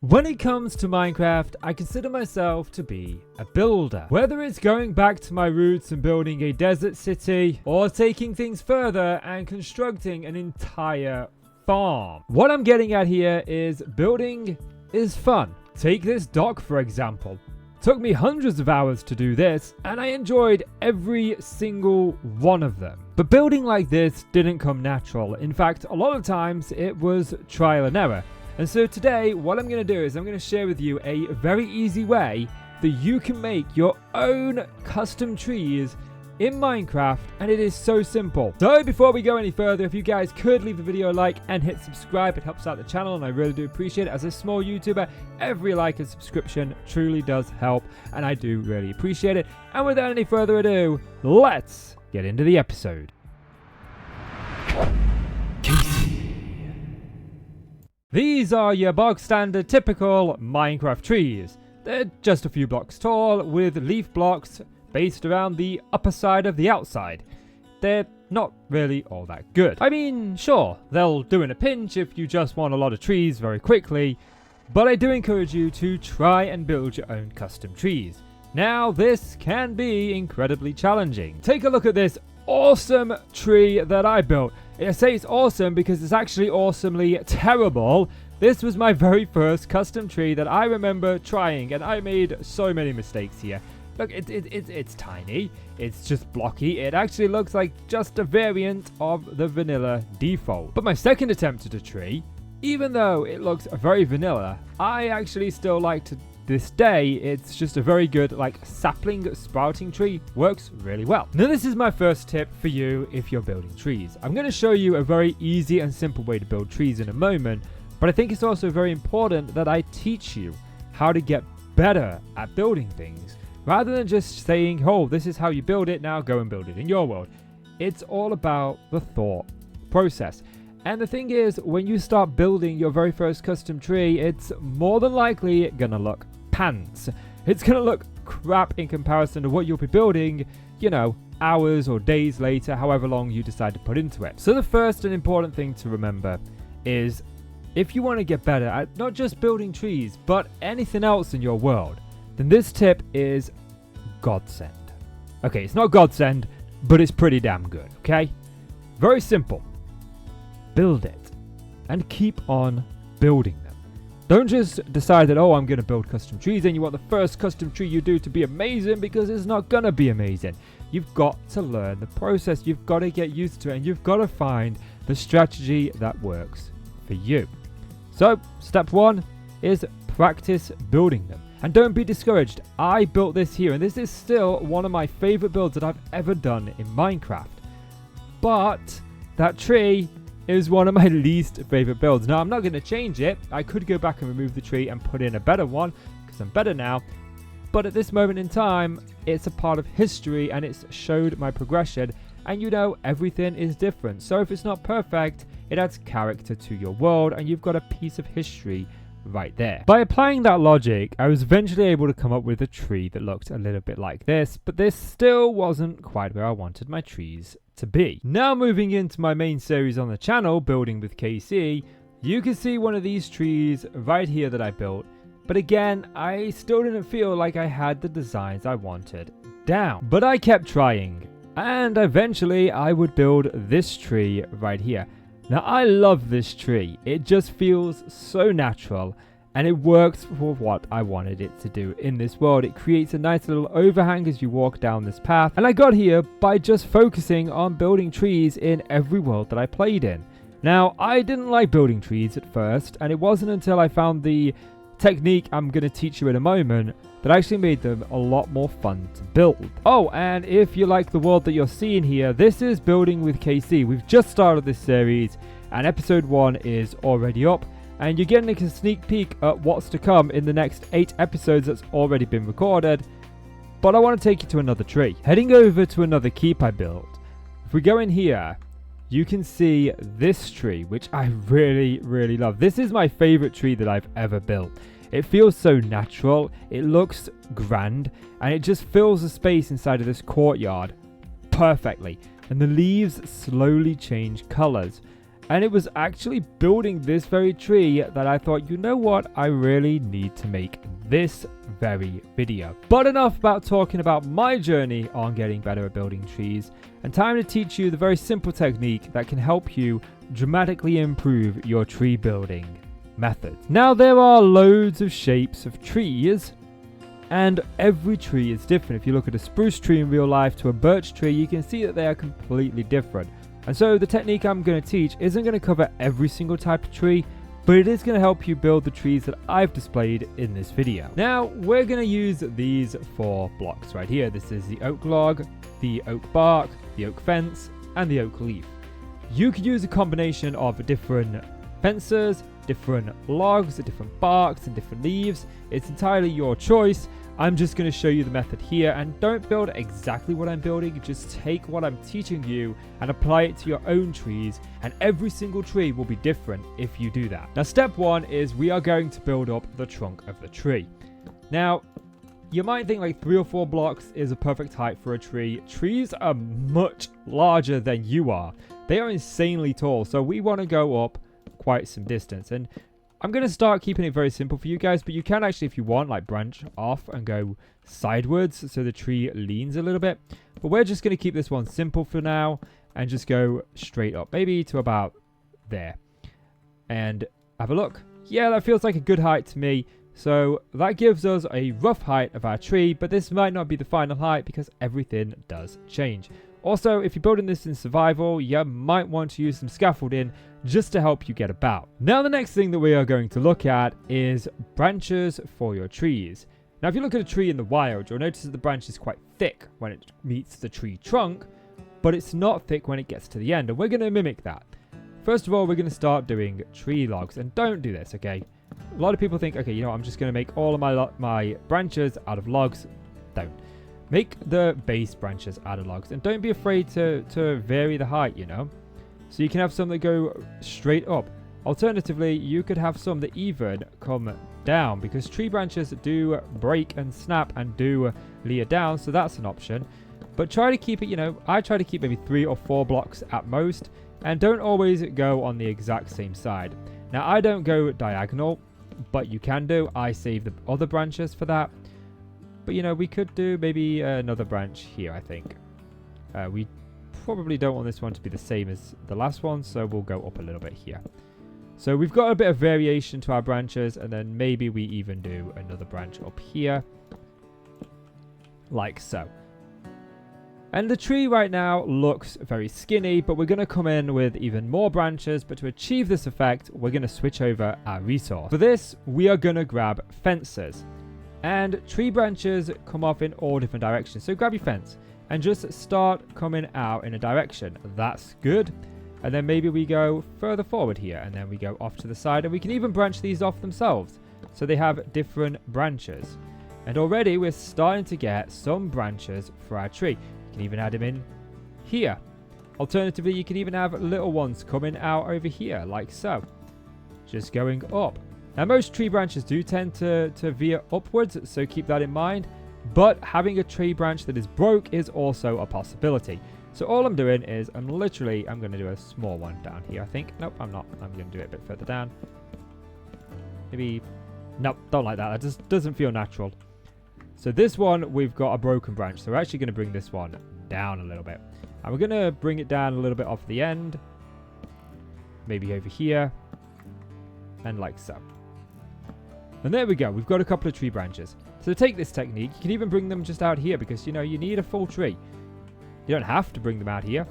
When it comes to Minecraft, I consider myself to be a builder. Whether it's going back to my roots and building a desert city, or taking things further and constructing an entire farm. What I'm getting at here is building is fun. Take this dock for example. Took me hundreds of hours to do this, and I enjoyed every single one of them. But building like this didn't come natural. In fact, a lot of times it was trial and error. And so today, what I'm going to do is I'm going to share with you a very easy way that you can make your own custom trees in Minecraft, and it is so simple. So before we go any further, if you guys could leave the video a like and hit subscribe, it helps out the channel and I really do appreciate it. As a small YouTuber, every like and subscription truly does help, and I do really appreciate it. And without any further ado, let's get into the episode. These are your bog standard typical Minecraft trees. They're just a few blocks tall with leaf blocks based around the upper side of the outside. They're not really all that good. I mean, sure, they'll do in a pinch if you just want a lot of trees very quickly, but I do encourage you to try and build your own custom trees. Now, this can be incredibly challenging. Take a look at this awesome tree that I built. I say it's awesome because it's actually awesomely terrible. This was my very first custom tree that I remember trying, and I made so many mistakes here. Look, it's tiny, it's just blocky, it actually looks like just a variant of the vanilla default. But my second attempt at a tree, even though it looks very vanilla, I actually still like to this day. It's just a very good sapling sprouting tree, works really well. Now this is my first tip for you if you're building trees. I'm going to show you a very easy and simple way to build trees in a moment, but I think it's also very important that I teach you how to get better at building things, rather than just saying, oh, this is how you build it, now go and build it in your world. It's all about the thought process. And the thing is, when you start building your very first custom tree, it's more than likely gonna look pants. It's gonna look crap in comparison to what you'll be building, you know, hours or days later, however long you decide to put into it. So the first and important thing to remember is, if you want to get better at not just building trees, but anything else in your world, then this tip is godsend. Okay, it's not godsend, but it's pretty damn good, okay? Very simple. Build it and keep on building them. Don't just decide that, oh, I'm going to build custom trees, and you want the first custom tree you do to be amazing, because it's not going to be amazing. You've got to learn the process. You've got to get used to it, and you've got to find the strategy that works for you. So step one is practice building them. And don't be discouraged. I built this here, and this is still one of my favorite builds that I've ever done in Minecraft. But that tree is one of my least favorite builds. Now, I'm not going to change it. I could go back and remove the tree and put in a better one, because I'm better now. But at this moment in time, it's a part of history, and it's showed my progression. And you know, everything is different. So if it's not perfect, it adds character to your world, and you've got a piece of history right there. By applying that logic, I was eventually able to come up with a tree that looked a little bit like this, but this still wasn't quite where I wanted my trees to be. Now moving into my main series on the channel, Building with KC, you can see one of these trees right here that I built, but again, I still didn't feel like I had the designs I wanted down. But I kept trying, and eventually I would build this tree right here. Now, I love this tree. It just feels so natural, and it works for what I wanted it to do in this world. It creates a nice little overhang as you walk down this path, and I got here by just focusing on building trees in every world that I played in. Now, I didn't like building trees at first, and it wasn't until I found the technique I'm going to teach you in a moment that actually made them a lot more fun to build. Oh, and if you like the world that you're seeing here, this is Building with KC. We've just started this series, and episode 1 is already up, and you're getting a sneak peek at what's to come in the next 8 episodes that's already been recorded. But I want to take you to another tree. Heading over to another keep I built. If we go in here, you can see this tree, which I really, really love. This is my favorite tree that I've ever built. It feels so natural, it looks grand, and it just fills the space inside of this courtyard perfectly. And the leaves slowly change colors. And it was actually building this very tree that I thought, you know what, I really need to make this very video. But enough about talking about my journey on getting better at building trees, and time to teach you the very simple technique that can help you dramatically improve your tree building method. Now, there are loads of shapes of trees, and every tree is different. If you look at a spruce tree in real life to a birch tree, you can see that they are completely different. And so the technique I'm going to teach isn't going to cover every single type of tree, but it is going to help you build the trees that I've displayed in this video. Now, we're going to use these 4 blocks right here. This is the oak log, the oak bark, the oak fence, and the oak leaf. You could use a combination of different fences, different logs, different barks, and different leaves. It's entirely your choice. I'm just going to show you the method here, and don't build exactly what I'm building. Just take what I'm teaching you and apply it to your own trees, and every single tree will be different if you do that. Now, step 1 is we are going to build up the trunk of the tree. Now, you might think like 3 or 4 blocks is a perfect height for a tree. Trees are much larger than you are. They are insanely tall, so we want to go up quite some distance. And I'm going to start keeping it very simple for you guys, but you can actually, if you want, like branch off and go sideways so the tree leans a little bit. But we're just going to keep this one simple for now and just go straight up, maybe to about there. And have a look. Yeah, that feels like a good height to me. So that gives us a rough height of our tree, but this might not be the final height because everything does change. Also, if you're building this in survival, you might want to use some scaffolding just to help you get about. Now, the next thing that we are going to look at is branches for your trees. Now, if you look at a tree in the wild, you'll notice that the branch is quite thick when it meets the tree trunk, but it's not thick when it gets to the end, and we're going to mimic that. First of all, we're going to start doing tree logs, and don't do this, okay? A lot of people think, okay, you know, I'm just going to make all of my branches out of logs. Don't. Make the base branches out of logs, and don't be afraid to vary the height, you know. So you can have some that go straight up. Alternatively, you could have some that even come down, because tree branches do break and snap and do layer down, so that's an option. But try to keep it, you know, I try to keep maybe 3 or 4 blocks at most, and don't always go on the exact same side. Now, I don't go diagonal, but you can do. I save the other branches for that. But, you know, we could do maybe another branch here, I think. We probably don't want this one to be the same as the last one, so we'll go up a little bit here. So we've got a bit of variation to our branches, and then maybe we even do another branch up here, like so. And the tree right now looks very skinny, but we're going to come in with even more branches. But to achieve this effect, we're going to switch over our resource. For this, we are going to grab fences. And tree branches come off in all different directions. So grab your fence and just start coming out in a direction. That's good. And then maybe we go further forward here, and then we go off to the side, and we can even branch these off themselves. So they have different branches. And already we're starting to get some branches for our tree. You can even add them in here. Alternatively, you can even have little ones coming out over here, like so. Just going up. Now, most tree branches do tend to veer upwards, so keep that in mind. But having a tree branch that is broke is also a possibility. So all I'm doing is I'm going to do a small one down here, I think. Nope, I'm not. I'm going to do it a bit further down. Maybe, nope, don't like that. That just doesn't feel natural. So this one, we've got a broken branch. So we're actually going to bring this one down a little bit. And we're going to bring it down a little bit off the end. Maybe over here. And like so. And there we go. We've got a couple of tree branches. So to take this technique, you can even bring them just out here because, you know, you need a full tree. You don't have to bring them out here.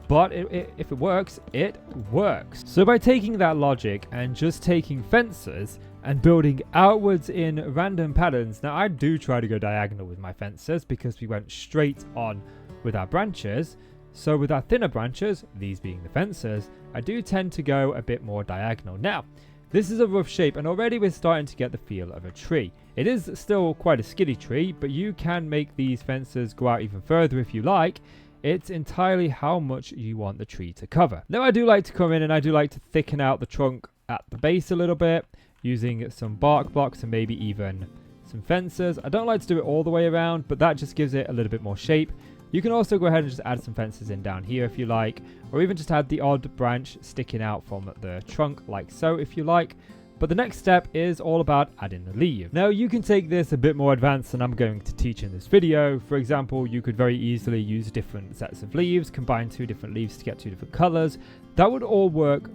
But if it works, it works. So by taking that logic and just taking fences and building outwards in random patterns. Now, I do try to go diagonal with my fences because we went straight on with our branches. So with our thinner branches, these being the fences, I do tend to go a bit more diagonal. Now, this is a rough shape, and already we're starting to get the feel of a tree. It is still quite a skinny tree, but you can make these fences go out even further if you like. It's entirely how much you want the tree to cover. Now, I do like to come in and I do like to thicken out the trunk at the base a little bit, using some bark blocks and maybe even some fences. I don't like to do it all the way around, but that just gives it a little bit more shape. You can also go ahead and just add some fences in down here if you like, or even just add the odd branch sticking out from the trunk like so if you like. But the next step is all about adding the leaf. Now you can take this a bit more advanced than I'm going to teach in this video. For example, you could very easily use different sets of leaves, combine 2 different leaves to get 2 different colors. That would all work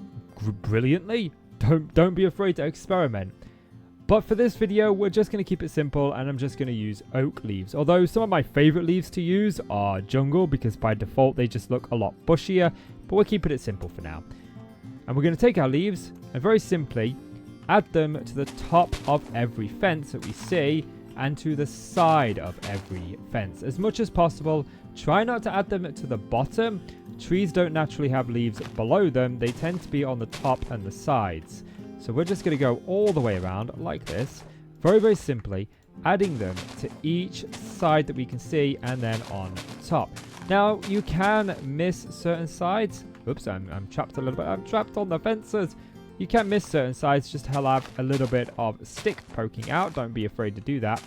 brilliantly. Don't be afraid to experiment. But for this video, we're just going to keep it simple, and I'm just going to use oak leaves. Although some of my favorite leaves to use are jungle, because by default they just look a lot bushier, but we're keeping it simple for now. And we're going to take our leaves and very simply add them to the top of every fence that we see and to the side of every fence. As much as possible, try not to add them to the bottom. Trees don't naturally have leaves below them. They tend to be on the top and the sides. So we're just going to go all the way around like this, very, very simply, adding them to each side that we can see and then on top. Now, you can miss certain sides. Oops, I'm trapped a little bit. I'm trapped on the fences. You can miss certain sides, just to have a little bit of stick poking out. Don't be afraid to do that.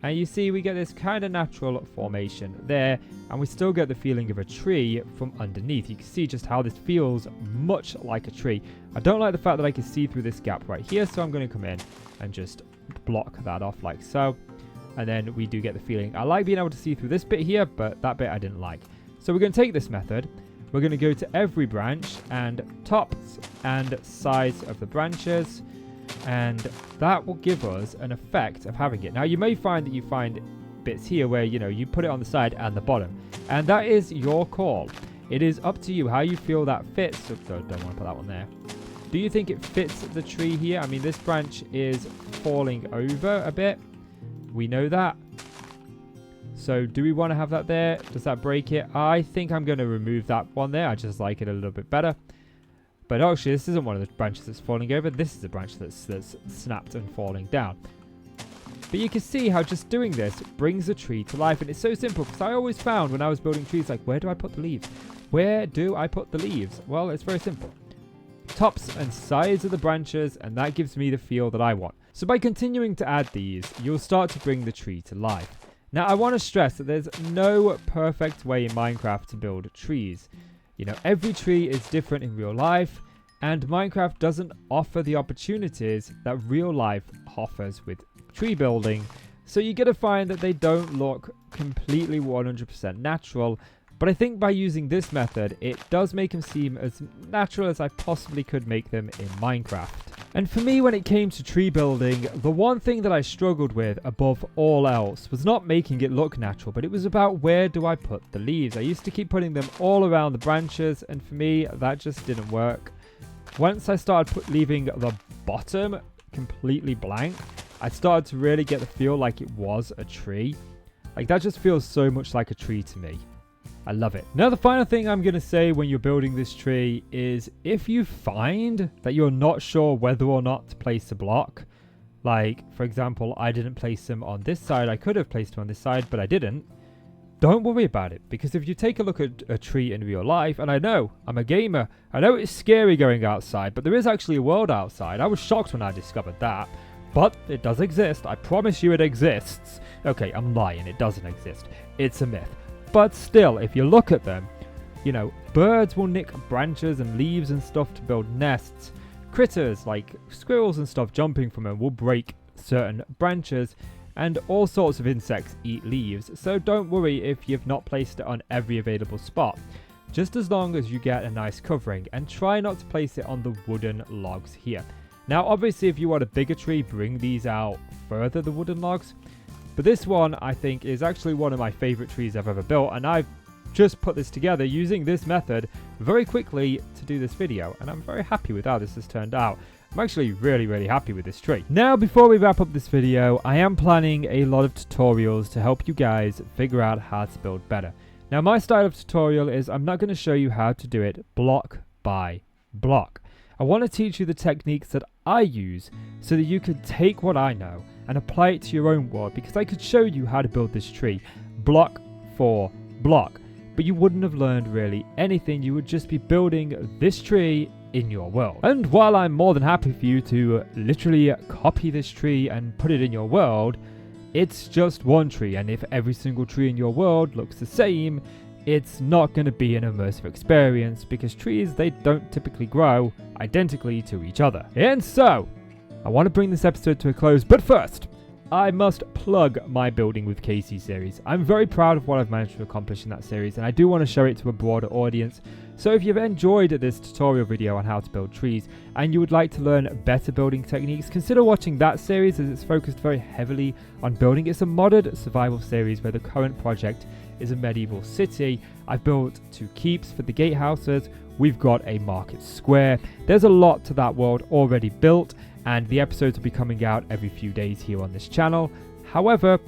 And you see we get this kind of natural formation there, and we still get the feeling of a tree from underneath. You can see just how this feels much like a tree. I don't like the fact that I can see through this gap right here, so I'm going to come in and just block that off like so. And then we do get the feeling. I like being able to see through this bit here, but that bit I didn't like. So we're going to take this method. We're going to go to every branch and tops and sides of the branches, and that will give us an effect of having it. Now you may find that you find bits here where you put it on the side and the bottom, and that is your call. It is up to you how you feel that fits. So don't want to put that one there. Do you think it fits the tree here? I mean, this branch is falling over a bit. We know that. So do we want to have that there? Does that break it? I think I'm going to remove that one there. I just like it a little bit better. But actually, this isn't one of the branches that's falling over. This is a branch that's snapped and falling down. But you can see how just doing this brings the tree to life. And it's so simple, because I always found when I was building trees, like, where do I put the leaves? Where do I put the leaves? Well, it's very simple. Tops and sides of the branches, and that gives me the feel that I want. So by continuing to add these, you'll start to bring the tree to life. Now, I want to stress that there's no perfect way in Minecraft to build trees. Every tree is different in real life, and Minecraft doesn't offer the opportunities that real life offers with tree building. So you're going to find that they don't look completely 100% natural. But I think by using this method, it does make them seem as natural as I possibly could make them in Minecraft. And for me, when it came to tree building, the one thing that I struggled with above all else was not making it look natural, but it was about where do I put the leaves. I used to keep putting them all around the branches, and for me, that just didn't work. Once I started leaving the bottom completely blank, I started to really get the feel like it was a tree. Like, that just feels so much like a tree to me. I love it. Now, the final thing I'm going to say when you're building this tree is if you find that you're not sure whether or not to place a block, like, for example, I didn't place them on this side. I could have placed them on this side, but I didn't. Don't worry about it, because if you take a look at a tree in real life, and I know, I'm a gamer, I know it's scary going outside, but there is actually a world outside. I was shocked when I discovered that, but it does exist. I promise you it exists. Okay, I'm lying, it doesn't exist. It's a myth. But still, if you look at them, birds will nick branches and leaves and stuff to build nests. Critters like squirrels and stuff jumping from them will break certain branches, and all sorts of insects eat leaves. So don't worry if you've not placed it on every available spot, just as long as you get a nice covering, and try not to place it on the wooden logs here. Now, obviously, if you want a bigger tree, bring these out further, the wooden logs. But this one, I think, is actually one of my favorite trees I've ever built, and I've just put this together using this method very quickly to do this video, and I'm very happy with how this has turned out. I'm actually really, really happy with this tree. Now, before we wrap up this video, I am planning a lot of tutorials to help you guys figure out how to build better. Now, my style of tutorial is I'm not going to show you how to do it block by block. I want to teach you the techniques that I use so that you can take what I know and apply it to your own world, because I could show you how to build this tree block for block, but you wouldn't have learned really anything. You would just be building this tree in your world. And while I'm more than happy for you to literally copy this tree and put it in your world, it's just one tree, and if every single tree in your world looks the same, it's not going to be an immersive experience, because trees, they don't typically grow identically to each other. And so, I want to bring this episode to a close, but first, I must plug my Building with Casey series. I'm very proud of what I've managed to accomplish in that series, and I do want to show it to a broader audience. So if you've enjoyed this tutorial video on how to build trees, and you would like to learn better building techniques, consider watching that series, as it's focused very heavily on building. It's a modded survival series where the current project is a medieval city. I've built 2 keeps for the gatehouses. We've got a market square. There's a lot to that world already built, and the episodes will be coming out every few days here on this channel. However,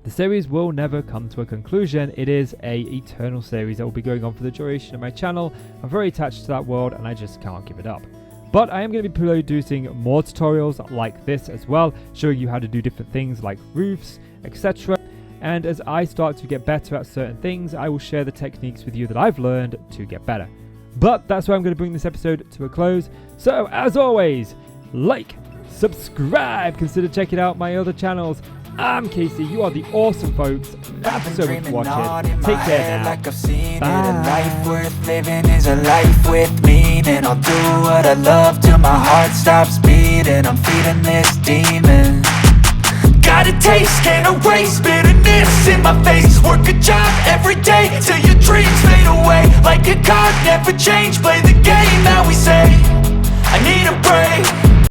the series will never come to a conclusion. It is an eternal series that will be going on for the duration of my channel. I'm very attached to that world, and I just can't give it up. But I am going to be producing more tutorials like this as well, showing you how to do different things like roofs, etc. And as I start to get better at certain things, I will share the techniques with you that I've learned to get better. But that's where I'm going to bring this episode to a close. So as always, like, subscribe, consider checking out my other channels. I'm Casey, you are the awesome folks. Thanks so much for watching. Take care now. Like I've seen it. A life worth living is a life with meaning. I'll do what I love till my heart stops beating. I'm feeding this demon. Got a taste, can't erase bitterness in my face. Work a job every day till your dreams fade away. Like a card, never change, play the game that we say. I need a break.